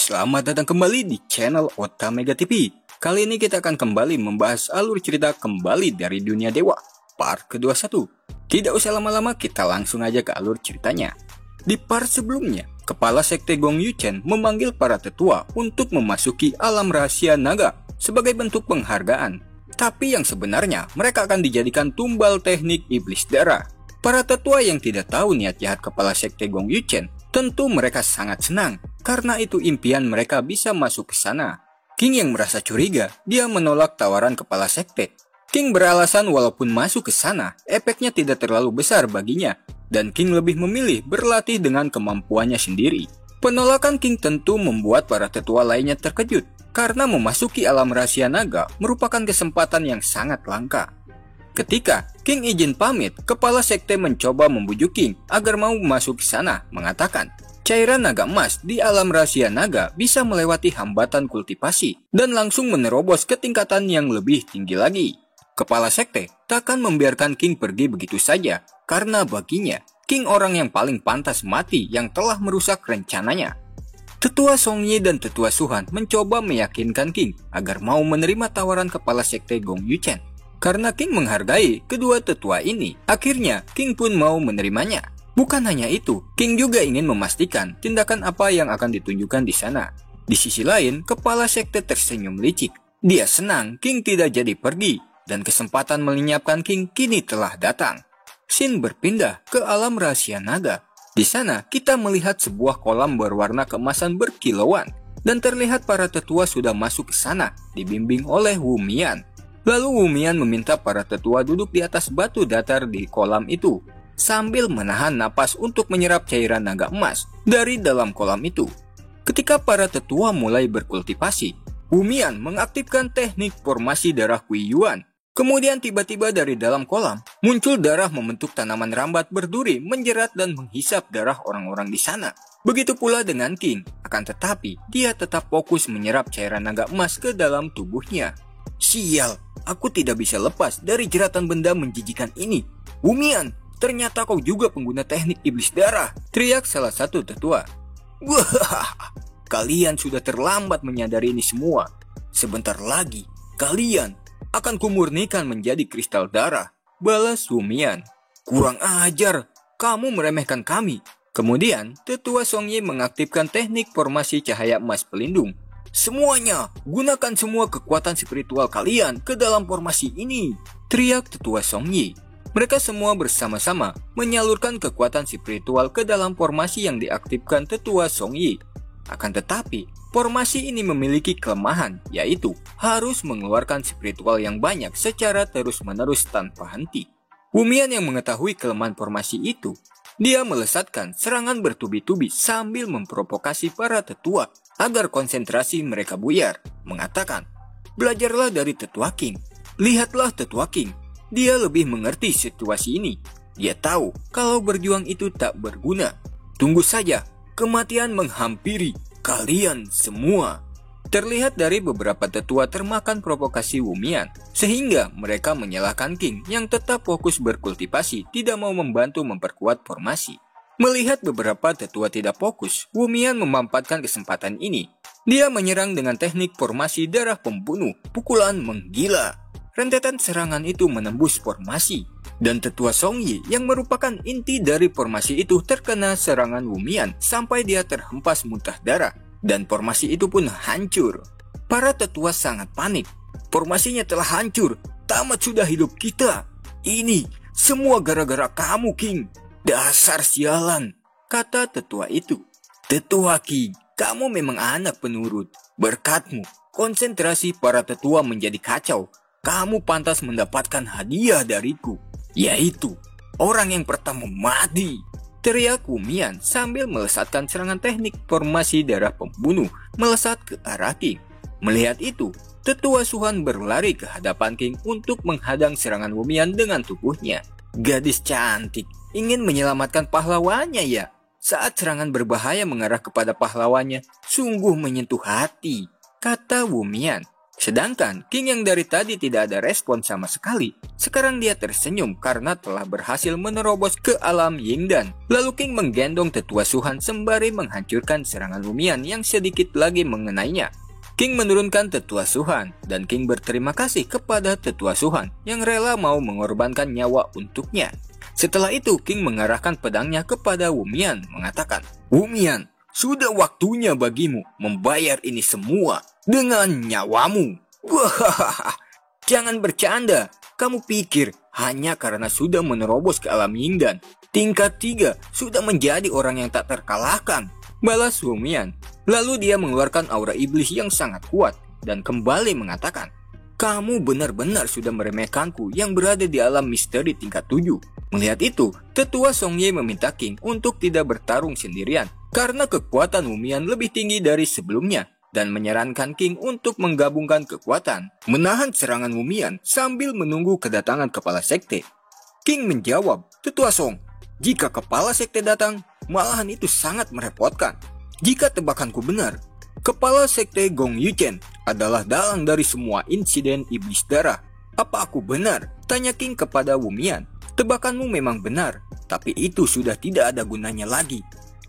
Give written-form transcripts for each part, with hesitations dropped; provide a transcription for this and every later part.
Selamat datang kembali di channel Otamega TV. Kali ini kita akan kembali membahas alur cerita kembali dari dunia dewa, part ke-21. Tidak usah lama-lama, kita langsung aja ke alur ceritanya. Di part sebelumnya, Kepala Sekte Gong Yuchen memanggil para tetua untuk memasuki alam rahasia naga sebagai bentuk penghargaan. Tapi yang sebenarnya mereka akan dijadikan tumbal teknik iblis darah. Para tetua yang tidak tahu niat jahat Kepala Sekte Gong Yuchen, tentu mereka sangat senang, karena itu impian mereka bisa masuk ke sana. King yang merasa curiga, dia menolak tawaran Kepala Sekte. King beralasan walaupun masuk ke sana, efeknya tidak terlalu besar baginya, dan King lebih memilih berlatih dengan kemampuannya sendiri. Penolakan King tentu membuat para tetua lainnya terkejut, karena memasuki alam rahasia naga merupakan kesempatan yang sangat langka. Ketika King izin pamit, Kepala Sekte mencoba membujuk King agar mau masuk ke sana, mengatakan cairan naga emas di alam rahasia naga bisa melewati hambatan kultivasi dan langsung menerobos ke tingkatan yang lebih tinggi lagi. Kepala Sekte takkan membiarkan King pergi begitu saja, karena baginya King orang yang paling pantas mati yang telah merusak rencananya. Tetua Songyi dan Tetua Suhan mencoba meyakinkan King agar mau menerima tawaran Kepala Sekte Gong Yuchen. Karena King menghargai kedua tetua ini, akhirnya King pun mau menerimanya. Bukan hanya itu, King juga ingin memastikan tindakan apa yang akan ditunjukkan di sana. Di sisi lain, Kepala Sekte tersenyum licik. Dia senang King tidak jadi pergi, dan kesempatan melenyapkan King kini telah datang. Scene berpindah ke alam rahasia naga. Di sana, kita melihat sebuah kolam berwarna keemasan berkilauan, dan terlihat para tetua sudah masuk ke sana, dibimbing oleh Wu Mian. Lalu Wu Mian meminta para tetua duduk di atas batu datar di kolam itu, sambil menahan napas untuk menyerap cairan naga emas dari dalam kolam itu. Ketika para tetua mulai berkultivasi, Wu Mian mengaktifkan teknik formasi darah Kui Yuan. Kemudian tiba-tiba dari dalam kolam, muncul darah membentuk tanaman rambat berduri menjerat dan menghisap darah orang-orang di sana. Begitu pula dengan King, akan tetapi dia tetap fokus menyerap cairan naga emas ke dalam tubuhnya. Sial, aku tidak bisa lepas dari jeratan benda menjijikan ini. Wu Mian, ternyata kau juga pengguna teknik iblis darah, teriak salah satu tetua. Wah, kalian sudah terlambat menyadari ini semua. Sebentar lagi, kalian akan kumurnikan menjadi kristal darah, balas Wu Mian. Kurang ajar, kamu meremehkan kami. Kemudian, tetua Songyi mengaktifkan teknik formasi cahaya emas pelindung. Semuanya, gunakan semua kekuatan spiritual kalian ke dalam formasi ini, teriak tetua Songyi. Mereka semua bersama-sama menyalurkan kekuatan spiritual ke dalam formasi yang diaktifkan tetua Songyi. Akan tetapi, formasi ini memiliki kelemahan, yaitu harus mengeluarkan spiritual yang banyak secara terus-menerus tanpa henti. Wu Mian yang mengetahui kelemahan formasi itu, dia melesatkan serangan bertubi-tubi sambil memprovokasi para tetua agar konsentrasi mereka buyar, mengatakan, belajarlah dari tetua King. Lihatlah tetua King, dia lebih mengerti situasi ini. Dia tahu kalau berjuang itu tak berguna. Tunggu saja, kematian menghampiri kalian semua. Terlihat dari beberapa tetua termakan provokasi Wu Mian, sehingga mereka menyalahkan King yang tetap fokus berkultivasi tidak mau membantu memperkuat formasi. Melihat beberapa tetua tidak fokus, Wu Mian memanfaatkan kesempatan ini. Dia menyerang dengan teknik formasi darah pembunuh, pukulan menggila. Rentetan serangan itu menembus formasi, dan tetua Songyi yang merupakan inti dari formasi itu terkena serangan Wu Mian sampai dia terhempas muntah darah, dan formasi itu pun hancur. Para tetua sangat panik. Formasinya telah hancur, tamat sudah hidup kita. Ini semua gara-gara kamu, King. Dasar sialan, kata tetua itu. Tetua King, kamu memang anak penurut. Berkatmu, konsentrasi para tetua menjadi kacau. Kamu pantas mendapatkan hadiah dariku, yaitu orang yang pertama mati, teriak Wu Mian sambil melesatkan serangan teknik formasi darah pembunuh melesat ke arah King. Melihat itu, tetua Suhan berlari ke hadapan King untuk menghadang serangan Wu Mian dengan tubuhnya. Gadis cantik, ingin menyelamatkan pahlawannya ya? Saat serangan berbahaya mengarah kepada pahlawannya, sungguh menyentuh hati, kata Wu Mian. Sedangkan King yang dari tadi tidak ada respon sama sekali, sekarang dia tersenyum karena telah berhasil menerobos ke alam Yingdan. Lalu King menggendong tetua Suhan sembari menghancurkan serangan Wumian yang sedikit lagi mengenainya. King menurunkan tetua Suhan, dan King berterima kasih kepada tetua Suhan yang rela mau mengorbankan nyawa untuknya. Setelah itu, King mengarahkan pedangnya kepada Wumian, mengatakan, "Wumian, sudah waktunya bagimu membayar ini semua dengan nyawamu." Wah, jangan bercanda. Kamu pikir hanya karena sudah menerobos ke alam Yingdan, tingkat 3 sudah menjadi orang yang tak terkalahkan, balas Wumian. Lalu dia mengeluarkan aura iblis yang sangat kuat dan kembali mengatakan, "Kamu benar-benar sudah meremehkanku yang berada di alam misteri tingkat 7. Melihat itu, tetua Songye meminta King untuk tidak bertarung sendirian karena kekuatan Wumian lebih tinggi dari sebelumnya, dan menyarankan King untuk menggabungkan kekuatan, menahan serangan Wumian sambil menunggu kedatangan kepala sekte. King menjawab, "Tetua Song, jika kepala sekte datang, malahan itu sangat merepotkan. Jika tebakanku benar, kepala sekte Gong Yuchen adalah dalang dari semua insiden iblis darah. Apa aku benar?" tanya King kepada Wumian. "Tebakanmu memang benar, tapi itu sudah tidak ada gunanya lagi,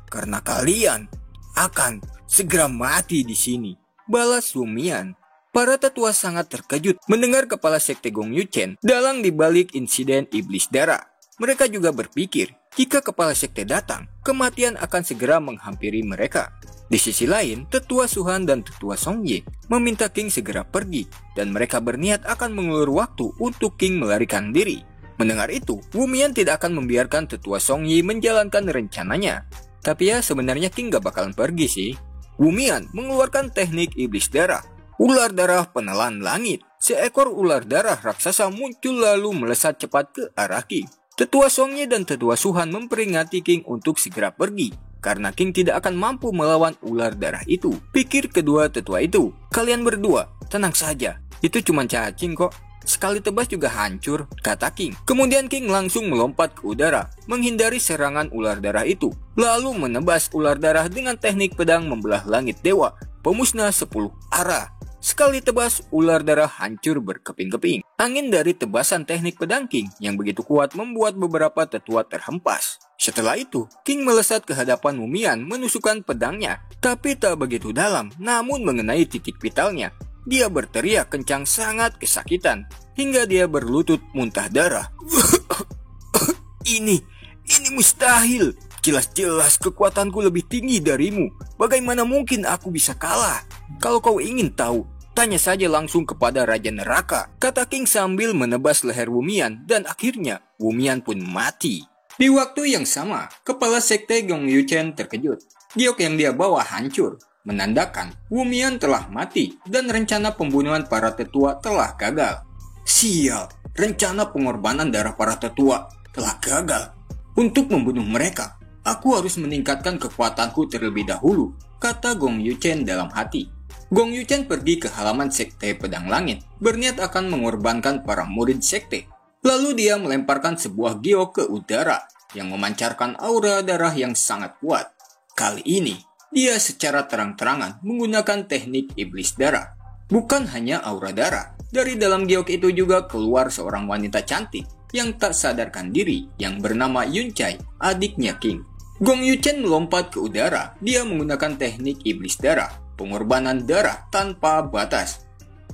karena kalian akan segera mati di sini," balas Wumian. Para tetua sangat terkejut mendengar kepala sekte Gong Yuchen dalang di balik insiden iblis darah. Mereka juga berpikir, jika kepala sekte datang, kematian akan segera menghampiri mereka. Di sisi lain, tetua Suhan dan tetua Songye meminta King segera pergi, dan mereka berniat akan mengulur waktu untuk King melarikan diri. Mendengar itu, Wumian tidak akan membiarkan tetua Songye menjalankan rencananya. Tapi ya, sebenarnya King gak bakalan pergi sih. Wumian mengeluarkan teknik iblis darah, ular darah penelan langit. Seekor ular darah raksasa muncul lalu melesat cepat ke arah King. Tetua Songye dan tetua Suhan memperingati King untuk segera pergi, karena King tidak akan mampu melawan ular darah itu. Pikir kedua tetua itu, "Kalian berdua, tenang saja, itu cuma cacing kok. Sekali tebas juga hancur," kata King. Kemudian King langsung melompat ke udara, menghindari serangan ular darah itu, lalu menebas ular darah dengan teknik pedang membelah langit dewa, pemusnah 10 arah. Sekali tebas, ular darah hancur berkeping-keping. Angin dari tebasan teknik pedang King yang begitu kuat membuat beberapa tetua terhempas. Setelah itu, King melesat ke hadapan Wumian menusukkan pedangnya, tapi tak begitu dalam, namun mengenai titik vitalnya. Dia berteriak kencang sangat kesakitan, hingga dia berlutut muntah darah. Ini mustahil. Jelas-jelas kekuatanku lebih tinggi darimu. Bagaimana mungkin aku bisa kalah? Kalau kau ingin tahu, tanya saja langsung kepada Raja Neraka, kata King sambil menebas leher Wumian, dan akhirnya Wumian pun mati. Di waktu yang sama, kepala sekte Gong Yuchen terkejut. Giok yang dia bawa hancur, menandakan Wumian telah mati dan rencana pembunuhan para tetua telah gagal. Sial, rencana pengorbanan darah para tetua telah gagal. Untuk membunuh mereka, aku harus meningkatkan kekuatanku terlebih dahulu, kata Gong Yuchen dalam hati. Gong Yuchen pergi ke halaman sekte pedang langit, berniat akan mengorbankan para murid sekte. Lalu dia melemparkan sebuah giok ke udara yang memancarkan aura darah yang sangat kuat. Kali ini, dia secara terang-terangan menggunakan teknik iblis darah. Bukan hanya aura darah, dari dalam giok itu juga keluar seorang wanita cantik yang tak sadarkan diri yang bernama Yunchai, adiknya King. Gong Yuchen melompat ke udara. Dia menggunakan teknik iblis darah, pengorbanan darah tanpa batas.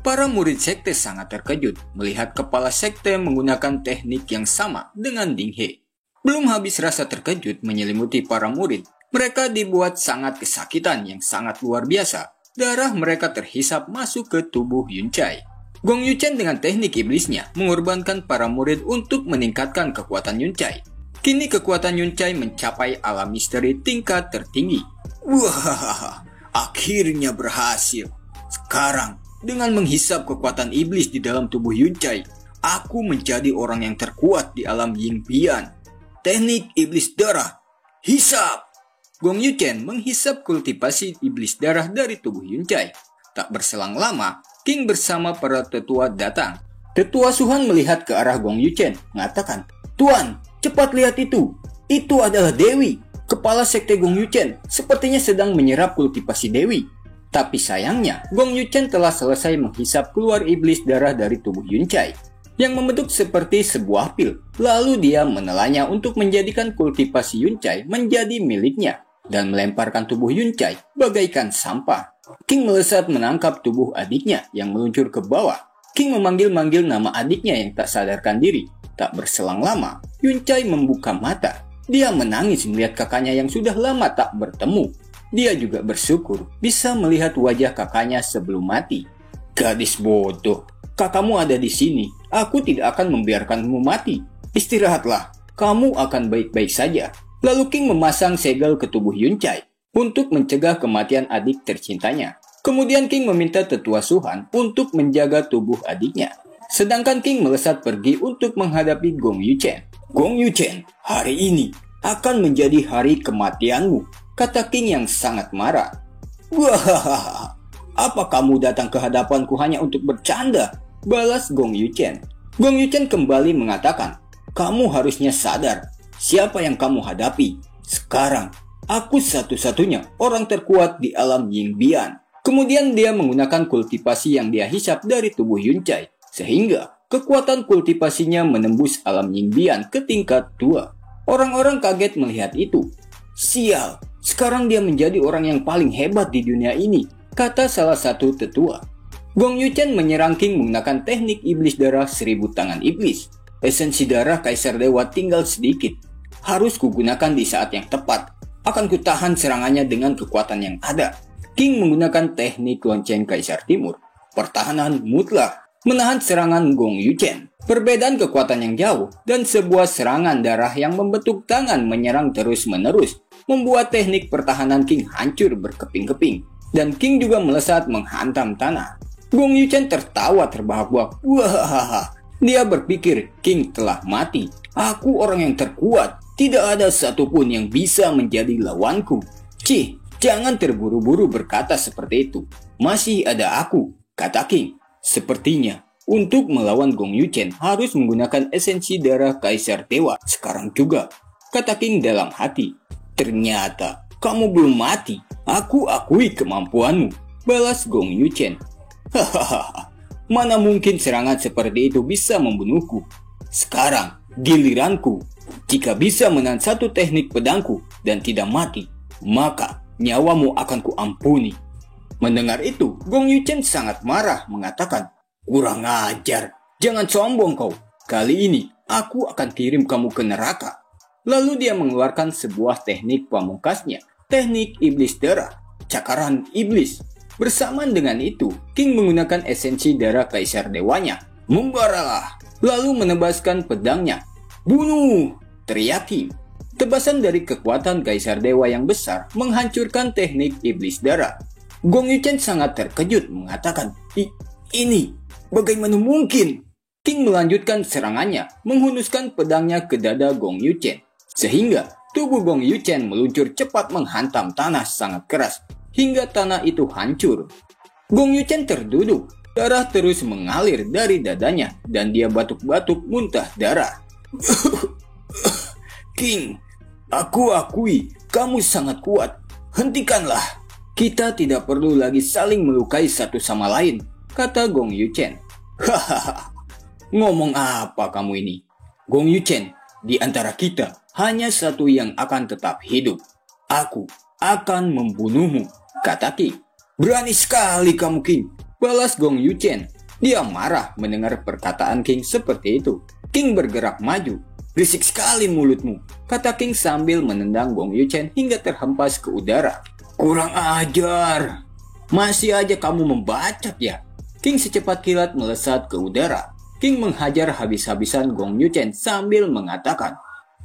Para murid sekte sangat terkejut melihat kepala sekte menggunakan teknik yang sama dengan Ding He. Belum habis rasa terkejut menyelimuti para murid, mereka dibuat sangat kesakitan yang sangat luar biasa. Darah mereka terhisap masuk ke tubuh Yunchai. Gong Yuchen dengan teknik iblisnya mengorbankan para murid untuk meningkatkan kekuatan Yunchai. Kini kekuatan Yunchai mencapai alam misteri tingkat tertinggi. Wah, akhirnya berhasil. Sekarang, dengan menghisap kekuatan iblis di dalam tubuh Yunchai, aku menjadi orang yang terkuat di alam Yingbian. Teknik iblis darah, hisap! Gong Yuchen menghisap kultivasi iblis darah dari tubuh Yunchai. Tak berselang lama, King bersama para tetua datang. Tetua Suhan melihat ke arah Gong Yuchen, mengatakan, "Tuan, cepat lihat itu. Itu adalah Dewi." Kepala sekte Gong Yuchen sepertinya sedang menyerap kultivasi Dewi. Tapi sayangnya, Gong Yu-chen telah selesai menghisap keluar iblis darah dari tubuh Yun-cai yang membentuk seperti sebuah pil. Lalu dia menelannya untuk menjadikan kultivasi Yun-cai menjadi miliknya dan melemparkan tubuh Yun-cai bagaikan sampah. King melesat menangkap tubuh adiknya yang meluncur ke bawah. King memanggil-manggil nama adiknya yang tak sadarkan diri. Tak berselang lama, Yun-cai membuka mata. Dia menangis melihat kakaknya yang sudah lama tak bertemu. Dia juga bersyukur bisa melihat wajah kakaknya sebelum mati. Gadis bodoh, kakakmu ada di sini. Aku tidak akan membiarkanmu mati. Istirahatlah, kamu akan baik-baik saja. Lalu King memasang segel ke tubuh Yun-cai untuk mencegah kematian adik tercintanya. Kemudian King meminta tetua Suhan untuk menjaga tubuh adiknya. Sedangkan King melesat pergi untuk menghadapi Gong Yu-chen. Gong Yu-chen, hari ini akan menjadi hari kematianmu, kata King yang sangat marah. Wah, apa kamu datang ke hadapanku hanya untuk bercanda? Balas Gong Yu-chen. Gong Yu-chen kembali mengatakan, kamu harusnya sadar siapa yang kamu hadapi. Sekarang, aku satu-satunya orang terkuat di alam Yingbian. Kemudian dia menggunakan kultivasi yang dia hisap dari tubuh Yun-cai, sehingga kekuatan kultivasinya menembus alam Yingbian ke tingkat 2. Orang-orang kaget melihat itu. Sial, sekarang dia menjadi orang yang paling hebat di dunia ini, kata salah satu tetua. Gong Yu-chen menyerang King menggunakan teknik iblis darah 1000 tangan iblis. Esensi darah Kaisar Dewa tinggal sedikit. Harus kugunakan di saat yang tepat. Akan kutahan serangannya dengan kekuatan yang ada. King menggunakan teknik lonceng Kaisar Timur. Pertahanan mutlak. Menahan serangan Gong Yu-chen. Perbedaan kekuatan yang jauh dan sebuah serangan darah yang membentuk tangan menyerang terus-menerus membuat teknik pertahanan King hancur berkeping-keping. Dan King juga melesat menghantam tanah. Gong Yu-chen tertawa terbahak-bahak. Wah, dia berpikir King telah mati. Aku orang yang terkuat. Tidak ada satupun yang bisa menjadi lawanku. Cih, jangan terburu-buru berkata seperti itu. Masih ada aku, kata King. Sepertinya, untuk melawan Gong Yu-chen harus menggunakan esensi darah Kaisar Dewa sekarang juga, kata King dalam hati. Ternyata, kamu belum mati. Aku akui kemampuanmu, balas Gong Yu-chen. Hahaha, mana mungkin serangan seperti itu bisa membunuhku. Sekarang, giliranku. Jika bisa menahan satu teknik pedangku dan tidak mati, maka nyawamu akan kuampuni. Mendengar itu, Gong Yu-chen sangat marah mengatakan, kurang ajar, jangan sombong kau. Kali ini, aku akan kirim kamu ke neraka. Lalu dia mengeluarkan sebuah teknik pamungkasnya, teknik iblis darah, cakaran iblis. Bersamaan dengan itu, King menggunakan esensi darah Kaisar Dewanya. Membaralah, lalu menebaskan pedangnya. Bunuh, teriak King. Tebasan dari kekuatan Kaisar Dewa yang besar menghancurkan teknik iblis darah. Gong Yu-chen sangat terkejut mengatakan, ini bagaimana mungkin? King melanjutkan serangannya, menghunuskan pedangnya ke dada Gong Yu-chen. Sehingga tubuh Gong Yu-chen meluncur cepat menghantam tanah sangat keras, hingga tanah itu hancur. Gong Yu-chen terduduk, darah terus mengalir dari dadanya, dan dia batuk-batuk muntah darah. King, aku akui kamu sangat kuat. Hentikanlah. Kita tidak perlu lagi saling melukai satu sama lain, kata Gong Yu-chen. Hahaha, ngomong apa kamu ini? Gong Yu-chen, di antara kita hanya satu yang akan tetap hidup. Aku akan membunuhmu, kata King. Berani sekali kamu, King, balas Gong Yu-chen. Dia marah mendengar perkataan King seperti itu. King bergerak maju. Berisik sekali mulutmu, kata King sambil menendang Gong Yu-chen hingga terhempas ke udara. Kurang ajar. Masih aja kamu membacak ya. King secepat kilat melesat ke udara. King menghajar habis-habisan Gong Yu-chen sambil mengatakan,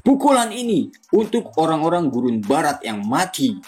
pukulan ini untuk orang-orang gurun barat yang mati.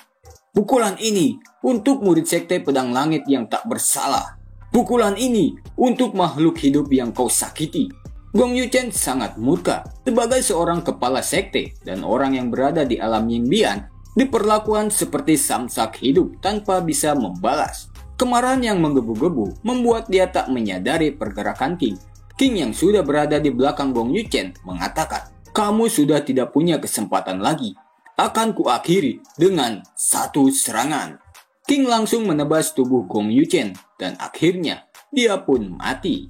Pukulan ini untuk murid sekte pedang langit yang tak bersalah. Pukulan ini untuk makhluk hidup yang kau sakiti. Gong Yu-chen sangat murka sebagai seorang kepala sekte dan orang yang berada di alam Yingbian diperlakukan seperti samsak hidup tanpa bisa membalas. Kemarahan yang menggebu-gebu membuat dia tak menyadari pergerakan King. King yang sudah berada di belakang Gong Yu-chen mengatakan, kamu sudah tidak punya kesempatan lagi. Akan kuakhiri dengan satu serangan. King langsung menebas tubuh Gong Yuchen dan akhirnya dia pun mati.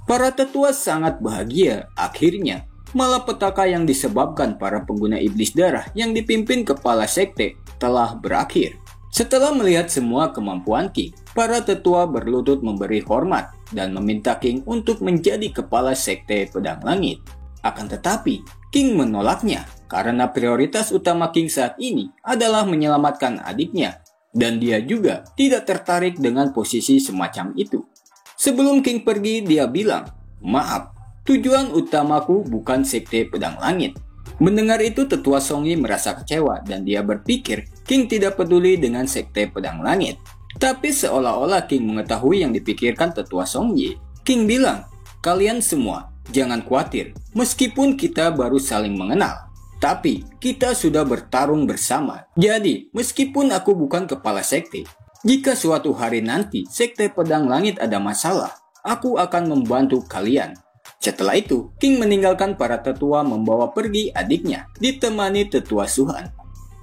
Para tetua sangat bahagia akhirnya malapetaka yang disebabkan para pengguna iblis darah yang dipimpin kepala sekte telah berakhir. Setelah melihat semua kemampuan King, para tetua berlutut memberi hormat dan meminta King untuk menjadi kepala sekte pedang langit. Akan tetapi, King menolaknya karena prioritas utama King saat ini adalah menyelamatkan adiknya dan dia juga tidak tertarik dengan posisi semacam itu. Sebelum King pergi, dia bilang, "Maaf, tujuan utamaku bukan sekte pedang langit." Mendengar itu, tetua Songyi merasa kecewa dan dia berpikir King tidak peduli dengan sekte pedang langit. Tapi seolah-olah King mengetahui yang dipikirkan tetua Songyi. King bilang, "Kalian semua, jangan khawatir, meskipun kita baru saling mengenal. Tapi kita sudah bertarung bersama. Jadi, meskipun aku bukan kepala sekte, jika suatu hari nanti sekte pedang langit ada masalah, aku akan membantu kalian." Setelah itu, King meninggalkan para tetua membawa pergi adiknya, ditemani tetua Suhan.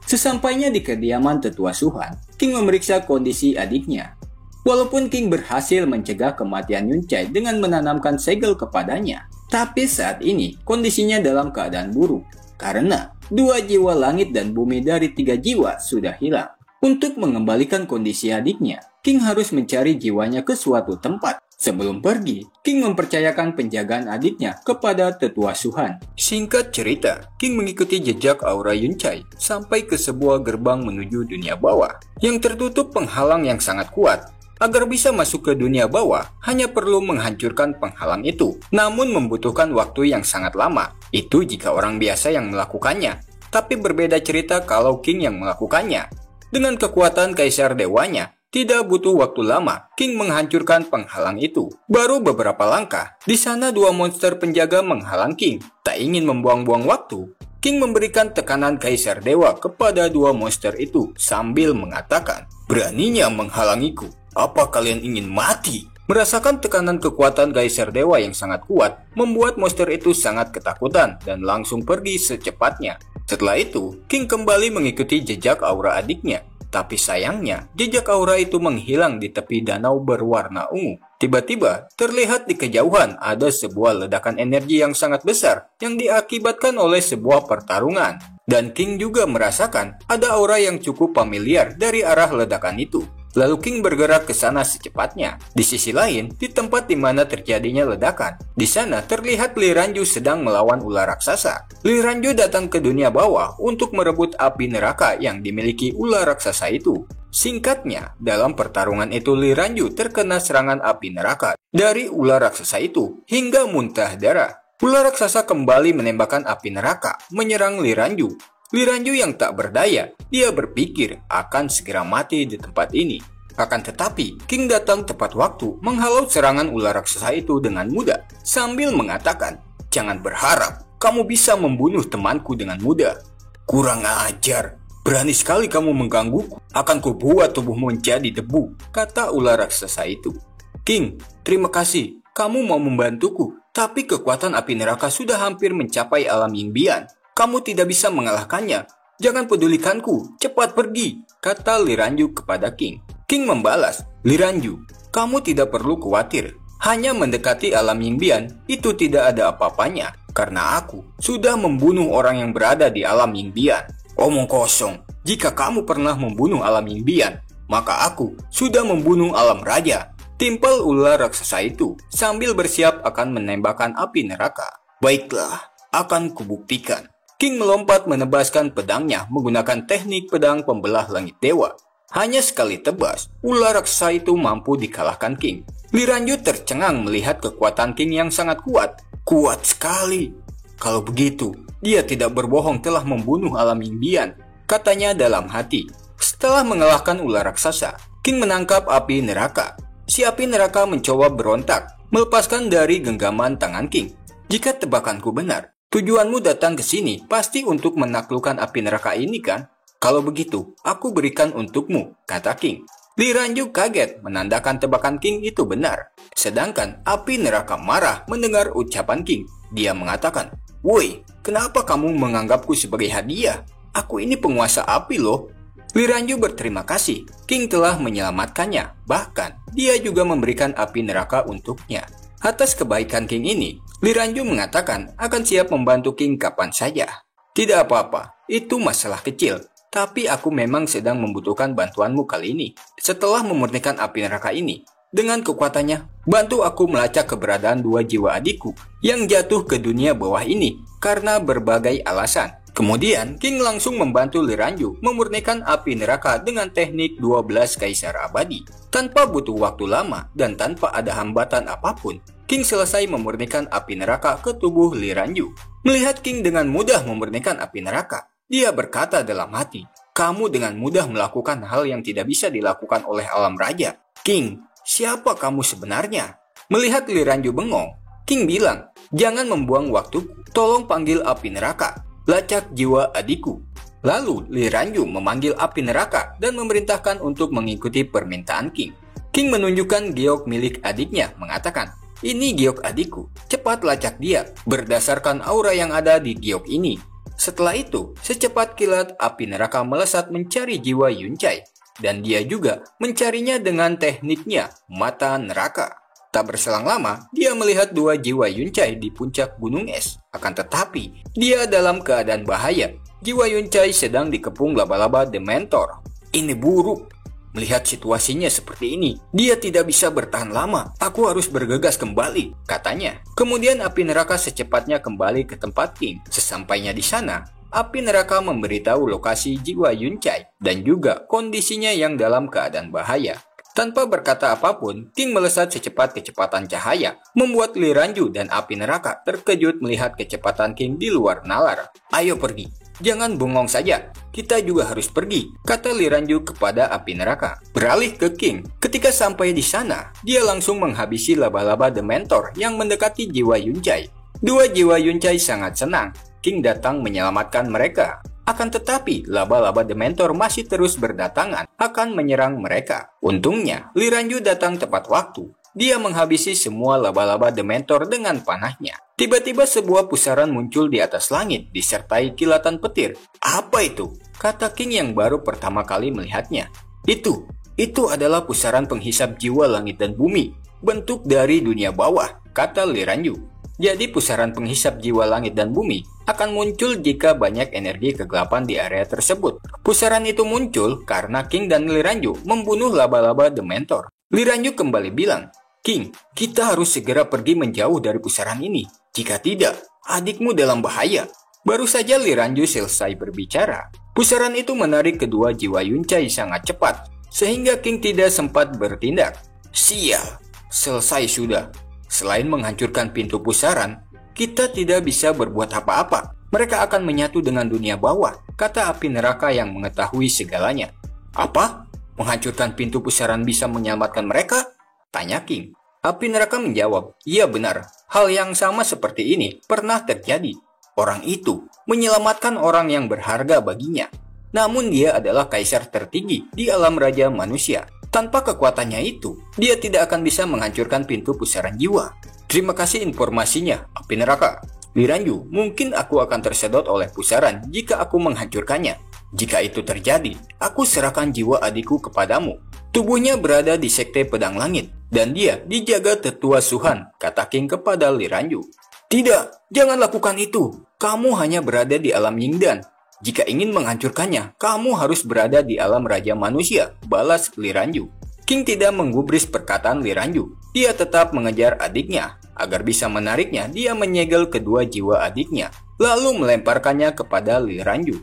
Sesampainya di kediaman tetua Suhan, King memeriksa kondisi adiknya. Walaupun King berhasil mencegah kematian Yunchai dengan menanamkan segel kepadanya, tapi saat ini kondisinya dalam keadaan buruk, karena 2 jiwa langit dan bumi dari 3 jiwa sudah hilang. Untuk mengembalikan kondisi adiknya, King harus mencari jiwanya ke suatu tempat. Sebelum pergi, King mempercayakan penjagaan adiknya kepada tetua Suhan. Singkat cerita, King mengikuti jejak aura Yunchai sampai ke sebuah gerbang menuju dunia bawah yang tertutup penghalang yang sangat kuat. Agar bisa masuk ke dunia bawah, hanya perlu menghancurkan penghalang itu, namun membutuhkan waktu yang sangat lama. Itu jika orang biasa yang melakukannya. Tapi berbeda cerita kalau King yang melakukannya. Dengan kekuatan Kaisar Dewanya, tidak butuh waktu lama, King menghancurkan penghalang itu. Baru beberapa langkah, di sana 2 monster penjaga menghalang King. Tak ingin membuang-buang waktu, King memberikan tekanan Kaisar Dewa kepada 2 monster itu sambil mengatakan, "Beraninya menghalangiku, apa kalian ingin mati?" Merasakan tekanan kekuatan Kaisar Dewa yang sangat kuat, membuat monster itu sangat ketakutan dan langsung pergi secepatnya. Setelah itu, King kembali mengikuti jejak aura adiknya. Tapi sayangnya, jejak aura itu menghilang di tepi danau berwarna ungu. Tiba-tiba, terlihat di kejauhan ada sebuah ledakan energi yang sangat besar yang diakibatkan oleh sebuah pertarungan. Dan King juga merasakan ada aura yang cukup familiar dari arah ledakan itu. Lalu King bergerak ke sana secepatnya. Di sisi lain, di tempat di mana terjadinya ledakan, di sana terlihat Li Ranju sedang melawan ular raksasa. Li Ranju datang ke dunia bawah untuk merebut api neraka yang dimiliki ular raksasa itu. Singkatnya, dalam pertarungan itu Li Ranju terkena serangan api neraka dari ular raksasa itu hingga muntah darah. Ular raksasa kembali menembakkan api neraka menyerang Li Ranju. Li Ranju yang tak berdaya, dia berpikir akan segera mati di tempat ini. Akan tetapi, King datang tepat waktu menghalau serangan ular raksasa itu dengan mudah, sambil mengatakan, "Jangan berharap kamu bisa membunuh temanku dengan mudah. Kurang ajar, berani sekali kamu menggangguku, akan kubuat tubuhmu menjadi debu," kata ular raksasa itu. "King, terima kasih, kamu mau membantuku, tapi kekuatan api neraka sudah hampir mencapai alam Yingbian. Kamu tidak bisa mengalahkannya. Jangan pedulikanku, cepat pergi," kata Li Ranju kepada King. King membalas, "Li Ranju, kamu tidak perlu khawatir. Hanya mendekati alam Yingbian, itu tidak ada apa-apanya. Karena aku sudah membunuh orang yang berada di alam Yingbian." "Omong kosong, jika kamu pernah membunuh alam Yingbian, maka aku sudah membunuh alam raja," timpal ular raksasa itu sambil bersiap akan menembakkan api neraka. "Baiklah, akan kubuktikan." King melompat menebaskan pedangnya menggunakan teknik pedang pembelah langit dewa. Hanya sekali tebas, ular raksasa itu mampu dikalahkan King. Li Ranju tercengang melihat kekuatan King yang sangat kuat. Kuat sekali. Kalau begitu, dia tidak berbohong telah membunuh alam Yingbian, katanya dalam hati. Setelah mengalahkan ular raksasa, King menangkap api neraka. Si api neraka mencoba berontak, melepaskan dari genggaman tangan King. "Jika tebakanku benar, tujuanmu datang ke sini pasti untuk menaklukkan api neraka ini kan? Kalau begitu, aku berikan untukmu," kata King. Li Ranju kaget menandakan tebakan King itu benar. Sedangkan api neraka marah mendengar ucapan King. Dia mengatakan, "Woi, kenapa kamu menganggapku sebagai hadiah? Aku ini penguasa api loh." Li Ranju berterima kasih, King telah menyelamatkannya. Bahkan, dia juga memberikan api neraka untuknya. Atas kebaikan King ini, Li Ranju mengatakan akan siap membantu King kapan saja. Tidak apa-apa, itu masalah kecil. Tapi aku memang sedang membutuhkan bantuanmu kali ini. Setelah memurnikan api neraka ini, dengan kekuatannya, bantu aku melacak keberadaan dua jiwa adikku yang jatuh ke dunia bawah ini karena berbagai alasan. Kemudian, King langsung membantu Li Ranju memurnikan api neraka dengan teknik 12 kaisar abadi. Tanpa butuh waktu lama dan tanpa ada hambatan apapun, King selesai memurnikan api neraka ke tubuh Li Ranju. Melihat King dengan mudah memurnikan api neraka, dia berkata dalam hati, "Kamu dengan mudah melakukan hal yang tidak bisa dilakukan oleh alam raja. King, siapa kamu sebenarnya?" Melihat Li Ranju bengong, King bilang, "Jangan membuang waktu, tolong panggil api neraka. Lacak jiwa adikku." Lalu Li Ranju memanggil api neraka dan memerintahkan untuk mengikuti permintaan King. King menunjukkan giok milik adiknya, mengatakan, "Ini giok adikku, cepat lacak dia berdasarkan aura yang ada di giok ini." Setelah itu, secepat kilat api neraka melesat mencari jiwa Yuncai, dan dia juga mencarinya dengan tekniknya mata neraka. Tak berselang lama, dia melihat dua jiwa Yuncai di puncak gunung es. Akan tetapi, dia dalam keadaan bahaya. Jiwa Yuncai sedang dikepung laba-laba Dementor. Ini buruk. Melihat situasinya seperti ini, dia tidak bisa bertahan lama. "Aku harus bergegas kembali," katanya. Kemudian api neraka secepatnya kembali ke tempat King. Sesampainya di sana, api neraka memberitahu lokasi jiwa Yuncai dan juga kondisinya yang dalam keadaan bahaya. Tanpa berkata apapun, King melesat secepat kecepatan cahaya, membuat Li Ranju dan api neraka terkejut melihat kecepatan King di luar nalar. "Ayo pergi, jangan bengong saja, kita juga harus pergi," kata Li Ranju kepada api neraka. Beralih ke King, ketika sampai di sana, dia langsung menghabisi laba-laba Dementor yang mendekati jiwa Yuncai. Dua jiwa Yuncai sangat senang, King datang menyelamatkan mereka. Akan tetapi, laba-laba Dementor masih terus berdatangan akan menyerang mereka. Untungnya, Li Ranju datang tepat waktu. Dia menghabisi semua laba-laba Dementor dengan panahnya. Tiba-tiba sebuah pusaran muncul di atas langit disertai kilatan petir. "Apa itu?" kata King yang baru pertama kali melihatnya. Itu adalah pusaran penghisap jiwa langit dan bumi, bentuk dari dunia bawah," kata Li Ranju. Jadi pusaran penghisap jiwa langit dan bumi akan muncul jika banyak energi kegelapan di area tersebut. Pusaran itu muncul karena King dan Li Ranju membunuh laba-laba Dementor. Li Ranju kembali bilang, "King, kita harus segera pergi menjauh dari pusaran ini. Jika tidak, adikmu dalam bahaya." Baru saja Li Ranju selesai berbicara, pusaran itu menarik kedua jiwa Yuncai sangat cepat, sehingga King tidak sempat bertindak. "Sial, selesai sudah. Selain menghancurkan pintu pusaran, kita tidak bisa berbuat apa-apa. Mereka akan menyatu dengan dunia bawah," kata api neraka yang mengetahui segalanya. "Apa? Menghancurkan pintu pusaran bisa menyelamatkan mereka?" tanya King. Api neraka menjawab, "Iya benar, hal yang sama seperti ini pernah terjadi. Orang itu menyelamatkan orang yang berharga baginya. Namun dia adalah kaisar tertinggi di alam raja manusia. Tanpa kekuatannya itu, dia tidak akan bisa menghancurkan pintu pusaran jiwa." "Terima kasih informasinya, api neraka. Li Ranju, mungkin aku akan tersedot oleh pusaran jika aku menghancurkannya. Jika itu terjadi, aku serahkan jiwa adikku kepadamu. Tubuhnya berada di sekte pedang langit, dan dia dijaga tetua Suhan," kata King kepada Li Ranju. "Tidak, jangan lakukan itu. Kamu hanya berada di alam Yingdan. Jika ingin menghancurkannya, kamu harus berada di alam raja manusia," balas Li Ranju. King tidak menggubris perkataan Li Ranju. Dia tetap mengejar adiknya. Agar bisa menariknya, dia menyegel kedua jiwa adiknya, lalu melemparkannya kepada Li Ranju.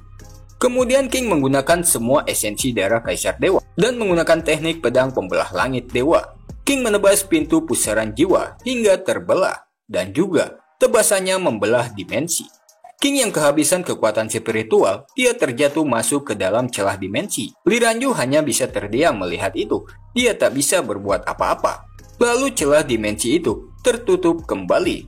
Kemudian King menggunakan semua esensi darah Kaisar Dewa dan menggunakan teknik pedang pembelah langit dewa. King menebas pintu pusaran jiwa hingga terbelah, dan juga tebasannya membelah dimensi. King yang kehabisan kekuatan spiritual, dia terjatuh masuk ke dalam celah dimensi. Li Ranju hanya bisa terdiam melihat itu. Dia tak bisa berbuat apa-apa. Lalu celah dimensi itu tertutup kembali.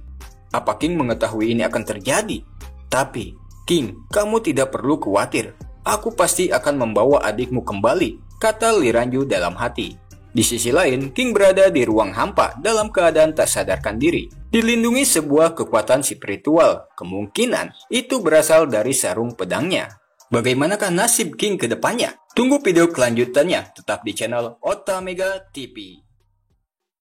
Apa King mengetahui ini akan terjadi? Tapi, "King, kamu tidak perlu khawatir. Aku pasti akan membawa adikmu kembali," kata Li Ranju dalam hati. Di sisi lain, King berada di ruang hampa dalam keadaan tak sadarkan diri. Dilindungi sebuah kekuatan spiritual, kemungkinan itu berasal dari sarung pedangnya. Bagaimanakah nasib King ke depannya? Tunggu video kelanjutannya tetap di channel Otamega TV.